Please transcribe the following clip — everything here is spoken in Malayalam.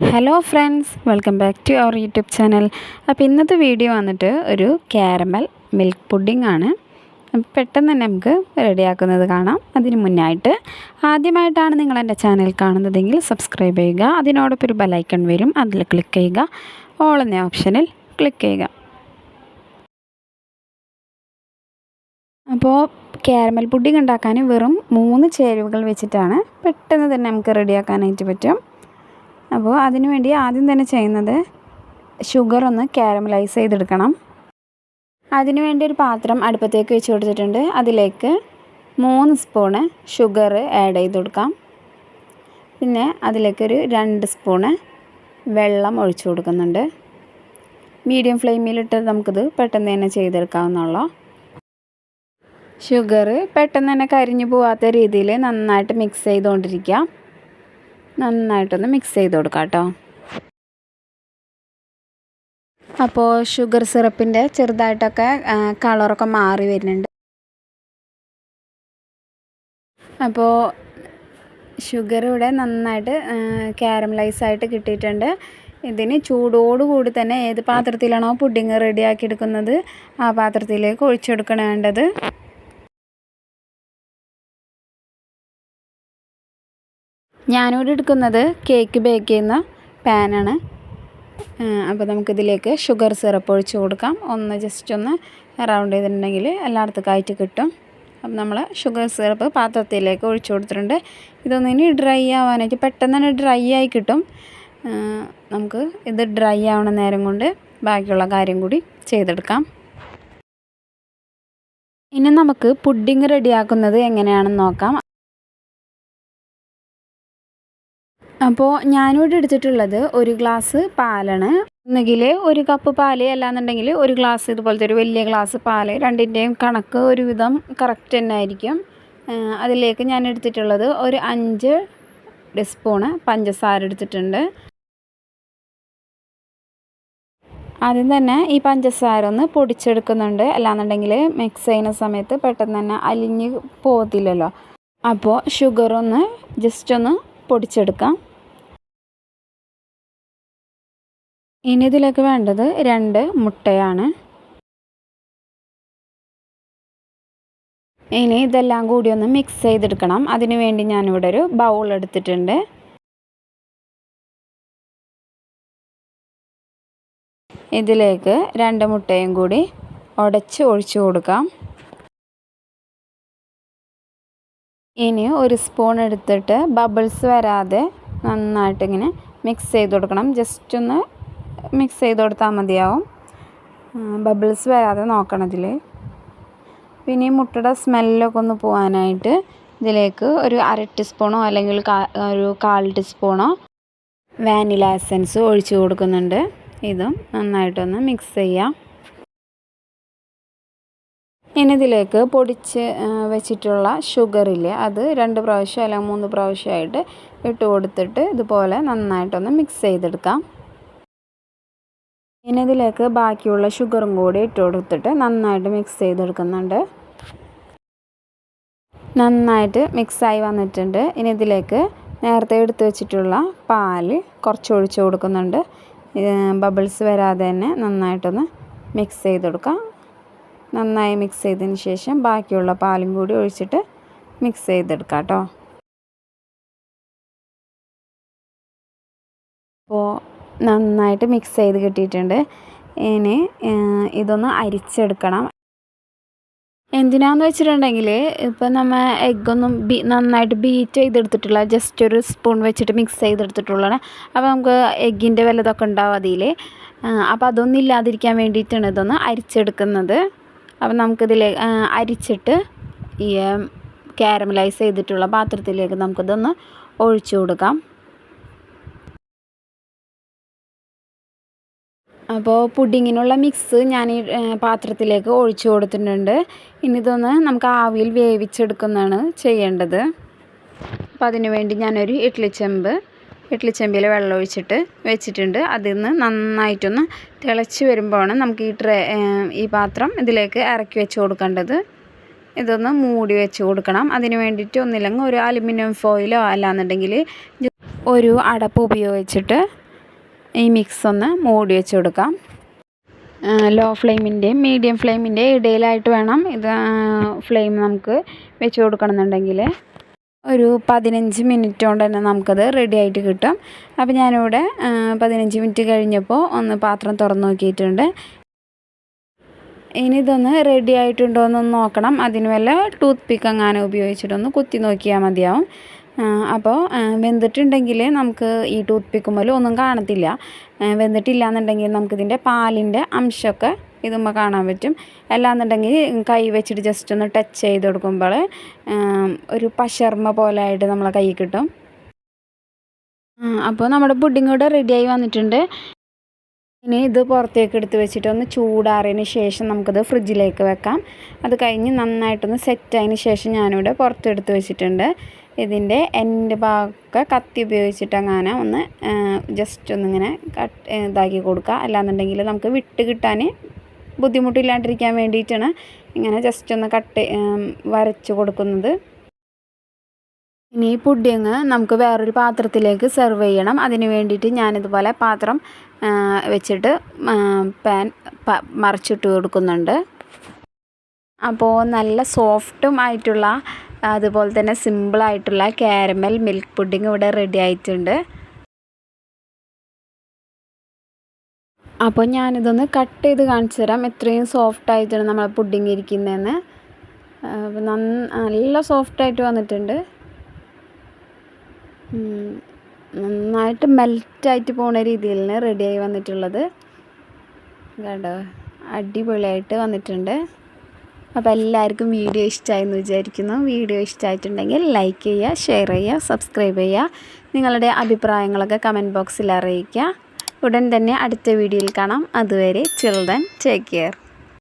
Hello friends, welcome back to our YouTube channel. അപ്പോൾ ഇന്നത്തെ വീഡിയോ വന്നിട്ട് ഒരു കാരമൽ മിൽക്ക് പുഡിംഗ് ആണ്. പെട്ടെന്ന് തന്നെ നമുക്ക് റെഡിയാക്കുന്നത് കാണാം. അതിന് മുന്നായിട്ട് ആദ്യമായിട്ടാണ് നിങ്ങൾ എൻ്റെ ചാനൽ കാണുന്നതെങ്കിൽ സബ്സ്ക്രൈബ് ചെയ്യുക. അതിനോടൊപ്പം ഒരു ബെലൈക്കൺ വരും, അതിൽ ക്ലിക്ക് ചെയ്യുക. ഓൾ എന്ന ഓപ്ഷനിൽ ക്ലിക്ക് ചെയ്യുക. അപ്പോൾ കാരമൽ പുഡിംഗ് ഉണ്ടാക്കാൻ വെറും 3 ചേരുവകൾ വെച്ചിട്ടാണ് പെട്ടെന്ന് തന്നെ നമുക്ക് റെഡിയാക്കാനായിട്ട് പറ്റും. അപ്പോൾ അതിനുവേണ്ടി ആദ്യം തന്നെ ചെയ്യുന്നത് ഷുഗർ ഒന്ന് കാരമലൈസ് ചെയ്തെടുക്കണം. അതിനുവേണ്ടി ഒരു പാത്രം അടുപ്പത്തേക്ക് വെച്ച് കൊടുത്തിട്ടുണ്ട്. അതിലേക്ക് 3 സ്പൂണ് ഷുഗർ ആഡ് ചെയ്ത് കൊടുക്കാം. പിന്നെ അതിലേക്കൊരു 2 സ്പൂണ് വെള്ളം ഒഴിച്ചു കൊടുക്കുന്നുണ്ട്. മീഡിയം ഫ്ലെയിമിലിട്ട് നമുക്കിത് പെട്ടെന്ന് തന്നെ ചെയ്തെടുക്കാവുന്നുള്ളൂ. ഷുഗർ പെട്ടെന്ന് തന്നെ കരിഞ്ഞു പോകാത്ത രീതിയിൽ നന്നായിട്ട് മിക്സ് ചെയ്തുകൊണ്ടിരിക്കുക. നന്നായിട്ടൊന്ന് മിക്സ് ചെയ്ത് കൊടുക്കാം കേട്ടോ. അപ്പോൾ ഷുഗർ സിറപ്പിൻ്റെ ചെറുതായിട്ടൊക്കെ കളറൊക്കെ മാറി വരുന്നുണ്ട്. അപ്പോൾ ഷുഗർ ഇവിടെ നന്നായിട്ട് കാരമലൈസ് ആയിട്ട് കിട്ടിയിട്ടുണ്ട്. ഇതിന് ചൂടോടുകൂടി തന്നെ ഏത് പാത്രത്തിലാണോ പുഡിങ് റെഡിയാക്കി എടുക്കുന്നത് ആ പാത്രത്തിലേക്ക് ഒഴിച്ചെടുക്കണം വേണ്ടത്. ഞാനിവിടെ എടുക്കുന്നത് കേക്ക് ബേക്ക് ചെയ്യുന്ന പാനാണ്. അപ്പോൾ നമുക്കിതിലേക്ക് ഷുഗർ സിറപ്പ് ഒഴിച്ച് കൊടുക്കാം. ജസ്റ്റ് ഒന്ന് റൗണ്ട് ചെയ്തിട്ടുണ്ടെങ്കിൽ എല്ലായിടത്തും കിട്ടും. അപ്പം നമ്മൾ ഷുഗർ സിറപ്പ് പാത്രത്തിലേക്ക് ഒഴിച്ചു കൊടുത്തിട്ടുണ്ട്. ഇതൊന്നിനി ഡ്രൈ ആവാനായിട്ട് പെട്ടെന്ന് തന്നെ ഡ്രൈ ആയി കിട്ടും. നമുക്ക് ഇത് ഡ്രൈ ആവണ നേരം കൊണ്ട് ബാക്കിയുള്ള കാര്യം കൂടി ചെയ്തെടുക്കാം. ഇനി നമുക്ക് പുഡിംഗ് റെഡിയാക്കുന്നത് എങ്ങനെയാണെന്ന് നോക്കാം. അപ്പോൾ ഞാനിവിടെ എടുത്തിട്ടുള്ളത് 1 ഗ്ലാസ് പാലാണ്. ഒന്നുകിൽ 1 കപ്പ് പാൽ, അല്ലാന്നുണ്ടെങ്കിൽ 1 ഗ്ലാസ് ഇതുപോലത്തെ ഒരു വലിയ ഗ്ലാസ് പാൽ. രണ്ടിൻ്റെയും കണക്ക് ഒരുവിധം കറക്റ്റ് തന്നെ ആയിരിക്കും. അതിലേക്ക് ഞാൻ എടുത്തിട്ടുള്ളത് ഒരു 5 സ്പൂണ് പഞ്ചസാര എടുത്തിട്ടുണ്ട്. ആദ്യം തന്നെ ഈ പഞ്ചസാര ഒന്ന് പൊടിച്ചെടുക്കുന്നുണ്ട്. അല്ലാന്നുണ്ടെങ്കിൽ മിക്സ് ചെയ്യുന്ന സമയത്ത് പെട്ടെന്ന് തന്നെ അലിഞ്ഞ് പോകത്തില്ലല്ലോ. അപ്പോൾ ഷുഗർ ഒന്ന് ജസ്റ്റ് ഒന്ന് പൊടിച്ചെടുക്കാം. ഇനി ഇതിലേക്ക് വേണ്ടത് 2 മുട്ടയാണ്. ഇനി ഇതെല്ലാം കൂടി ഒന്ന് മിക്സ് ചെയ്തെടുക്കണം. അതിനു വേണ്ടി ഞാനിവിടെ ഒരു ബൗൾ എടുത്തിട്ടുണ്ട്. ഇതിലേക്ക് 2 മുട്ടയും കൂടി ഉടച്ച് ഒഴിച്ചു കൊടുക്കാം. ഇനി 1 സ്പൂൺ എടുത്തിട്ട് ബബിൾസ് വരാതെ നന്നായിട്ടിങ്ങനെ മിക്സ് ചെയ്ത് കൊടുക്കണം. ജസ്റ്റ് ഒന്ന് മിക്സ് ചെയ്ത് കൊടുത്താൽ മതിയാവും. ബബിൾസ് വരാതെ നോക്കണം ഇതിൽ. പിന്നെ ഈ മുട്ടയുടെ സ്മെല്ലൊക്കെ ഒന്ന് പോകാനായിട്ട് ഇതിലേക്ക് ഒരു 1/2 ടീസ്പൂണോ അല്ലെങ്കിൽ ഒരു 1/4 ടീസ്പൂണോ വാനില എസൻസ് ഒഴിച്ച് കൊടുക്കുന്നുണ്ട്. ഇതും നന്നായിട്ടൊന്ന് മിക്സ് ചെയ്യാം. ഇനി ഇതിലേക്ക് പൊടിച്ച് വെച്ചിട്ടുള്ള ഷുഗറില്ലേ, അത് 2 പ്രാവശ്യം അല്ലെങ്കിൽ 3 പ്രാവശ്യമായിട്ട് ഇട്ട് കൊടുത്തിട്ട് ഇതുപോലെ നന്നായിട്ടൊന്ന് മിക്സ് ചെയ്തെടുക്കാം. ഇനി ഇതിലേക്ക് ബാക്കിയുള്ള ഷുഗറും കൂടി ഇട്ട് കൊടുത്തിട്ട് നന്നായിട്ട് മിക്സ് ചെയ്തെടുക്കുന്നുണ്ട്. നന്നായിട്ട് മിക്സായി വന്നിട്ടുണ്ട്. ഇനി ഇതിലേക്ക് നേരത്തെ എടുത്ത് വെച്ചിട്ടുള്ള പാൽ കുറച്ച് ഒഴിച്ച് കൊടുക്കുന്നുണ്ട്. ബബിൾസ് വരാതെ തന്നെ നന്നായിട്ടൊന്ന് മിക്സ് ചെയ്ത് കൊടുക്കാം. നന്നായി മിക്സ് ചെയ്തതിന് ശേഷം ബാക്കിയുള്ള പാലും കൂടി ഒഴിച്ചിട്ട് മിക്സ് ചെയ്തെടുക്കാം കേട്ടോ. അപ്പോൾ നന്നായിട്ട് മിക്സ് ചെയ്ത് കിട്ടിയിട്ടുണ്ട്. ഇനി ഇതൊന്ന് അരിച്ചെടുക്കണം. എന്തിനാന്ന് വെച്ചിട്ടുണ്ടെങ്കിൽ ഇപ്പം നമ്മൾ എഗ്ഗൊന്നും നന്നായിട്ട് ബീറ്റ് ചെയ്തെടുത്തിട്ടുള്ള, ജസ്റ്റ് ഒരു സ്പൂൺ വെച്ചിട്ട് മിക്സ് ചെയ്തെടുത്തിട്ടുള്ളതാണ്. അപ്പോൾ നമുക്ക് എഗ്ഗിൻ്റെ വല്ലതൊക്കെ ഉണ്ടാവും അതിൽ. അപ്പോൾ അതൊന്നും ഇല്ലാതിരിക്കാൻ വേണ്ടിയിട്ടാണ് ഇതൊന്ന് അരിച്ചെടുക്കുന്നത്. അപ്പം നമുക്കിതിൽ അരിച്ചിട്ട് ഈ കാരമലൈസ് ചെയ്തിട്ടുള്ള പാത്രത്തിലേക്ക് നമുക്കിതൊന്ന് ഒഴിച്ചു കൊടുക്കാം. അപ്പോൾ പുഡിങ്ങിനുള്ള മിക്സ് ഞാൻ ഈ പാത്രത്തിലേക്ക് ഒഴിച്ചു കൊടുത്തിട്ടുണ്ട്. ഇനി ഇതൊന്ന് നമുക്ക് ആവിയിൽ വേവിച്ചെടുക്കുന്നതാണ് ചെയ്യേണ്ടത്. അപ്പോൾ അതിന് വേണ്ടി ഞാനൊരു ഇഡ്ഡലിച്ചെമ്പിൽ വെള്ളം ഒഴിച്ചിട്ട് വെച്ചിട്ടുണ്ട്. അതിൽ നിന്ന് നന്നായിട്ടൊന്ന് തിളച്ച് വരുമ്പോഴാണ് നമുക്ക് ഈ പാത്രം ഇതിലേക്ക് ഇറക്കി വെച്ച് കൊടുക്കേണ്ടത്. ഇതൊന്ന് മൂടി വെച്ച് കൊടുക്കണം. അതിന് വേണ്ടിയിട്ട് ഒന്നില്ലെങ്കിൽ ഒരു അലുമിനിയം ഫോയിലോ അല്ലാന്നുണ്ടെങ്കിൽ ഒരു അടപ്പ് ഉപയോഗിച്ചിട്ട് ഈ മിക്സ് ഒന്ന് മൂടി വെച്ച് കൊടുക്കാം. ലോ ഫ്ലെയിമിൻ്റെയും മീഡിയം ഫ്ലെയിമിൻ്റെയും ഇടയിലായിട്ട് വേണം ഇത് ഫ്ലെയിം നമുക്ക് വെച്ച് കൊടുക്കണമെന്നുണ്ടെങ്കിൽ. ഒരു 15 മിനിറ്റ് കൊണ്ട് തന്നെ നമുക്കത് റെഡി ആയിട്ട് കിട്ടും. അപ്പോൾ ഞാനിവിടെ 15 മിനിറ്റ് കഴിഞ്ഞപ്പോൾ ഒന്ന് പാത്രം തുറന്ന് നോക്കിയിട്ടുണ്ട്. ഇനി ഇതൊന്ന് റെഡി ആയിട്ടുണ്ടോ എന്നൊന്ന് നോക്കണം. അതിന് വല്ല ടൂത്ത് പിക്ക് എങ്ങാനും ഉപയോഗിച്ചിട്ടൊന്ന് കുത്തി നോക്കിയാൽ മതിയാവും. അപ്പോൾ വെന്തിട്ടുണ്ടെങ്കിൽ നമുക്ക് ഈ ടൂത്ത് പിക്കുമ്പോൾ ഒന്നും കാണത്തില്ല. വെന്തിട്ടില്ല എന്നുണ്ടെങ്കിൽ നമുക്കിതിൻ്റെ പാലിൻ്റെ അംശമൊക്കെ ഇതുമ്പോൾ കാണാൻ പറ്റും. അല്ലാന്നുണ്ടെങ്കിൽ കൈ വെച്ചിട്ട് ജസ്റ്റ് ഒന്ന് ടച്ച് ചെയ്ത് കൊടുക്കുമ്പോൾ ഒരു പശർമ പോലെ ആയിട്ട് നമ്മളെ കൈ കിട്ടും. അപ്പോൾ നമ്മുടെ പുഡിംഗ് ഇവിടെ റെഡിയായി വന്നിട്ടുണ്ട്. ഇനി ഇത് പുറത്തേക്ക് എടുത്ത് വെച്ചിട്ട് ഒന്ന് ചൂടാറിയതിന് ശേഷം നമുക്കത് ഫ്രിഡ്ജിലേക്ക് വെക്കാം. അത് കഴിഞ്ഞ് നന്നായിട്ടൊന്ന് സെറ്റായതിന് ശേഷം ഞാനിവിടെ പുറത്തെടുത്ത് വെച്ചിട്ടുണ്ട്. ഇതിൻ്റെ എൻഡ് ഭാഗമൊക്കെ കത്തി ഉപയോഗിച്ചിട്ട് അങ്ങനെ ഒന്ന് ജസ്റ്റ് ഒന്നിങ്ങനെ ഇതാക്കി കൊടുക്കുക. അല്ലാന്നുണ്ടെങ്കിൽ നമുക്ക് വിട്ട് കിട്ടാൻ ബുദ്ധിമുട്ടില്ലാണ്ടിരിക്കാൻ വേണ്ടിയിട്ടാണ് ഇങ്ങനെ ജസ്റ്റ് ഒന്ന് വരച്ച് കൊടുക്കുന്നത്. ഇനി പുഡിങ് നമുക്ക് വേറൊരു പാത്രത്തിലേക്ക് സെർവ് ചെയ്യണം. അതിന് വേണ്ടിയിട്ട് ഞാനിതുപോലെ പാത്രം വെച്ചിട്ട് പാൻ മറിച്ചിട്ട് കൊടുക്കുന്നുണ്ട്. അപ്പോൾ നല്ല സോഫ്റ്റും ആയിട്ടുള്ള അതുപോലെ തന്നെ സിമ്പിളായിട്ടുള്ള കാരമൽ മിൽക്ക് പുഡിങ് ഇവിടെ റെഡി ആയിട്ടുണ്ട്. അപ്പോൾ ഞാനിതൊന്ന് കട്ട് ചെയ്ത് കാണിച്ചു തരാം എത്രയും സോഫ്റ്റായിട്ടാണ് നമ്മളെ പുഡിങ് ഇരിക്കുന്നതെന്ന്. അപ്പോൾ നല്ല സോഫ്റ്റായിട്ട് വന്നിട്ടുണ്ട്. നന്നായിട്ട് മെൽറ്റായിട്ട് പോണ രീതിയിലാണ് റെഡിയായി വന്നിട്ടുള്ളത്. കേട്ടോ, അടിപൊളിയായിട്ട് വന്നിട്ടുണ്ട്. അപ്പോൾ എല്ലാവർക്കും വീഡിയോ ഇഷ്ടമായെന്ന് വിചാരിക്കുന്നു. വീഡിയോ ഇഷ്ടമായിട്ടുണ്ടെങ്കിൽ ലൈക്ക് ചെയ്യുക, ഷെയർ ചെയ്യുക, സബ്സ്ക്രൈബ് ചെയ്യുക. നിങ്ങളുടെ അഭിപ്രായങ്ങളൊക്കെ കമൻറ്റ് ബോക്സിൽ അറിയിക്കുക. ഉടൻ തന്നെ അടുത്ത വീഡിയോയിൽ കാണാം. അതുവരെ ചിൽഡ്രൻ ടേക്ക് കെയർ.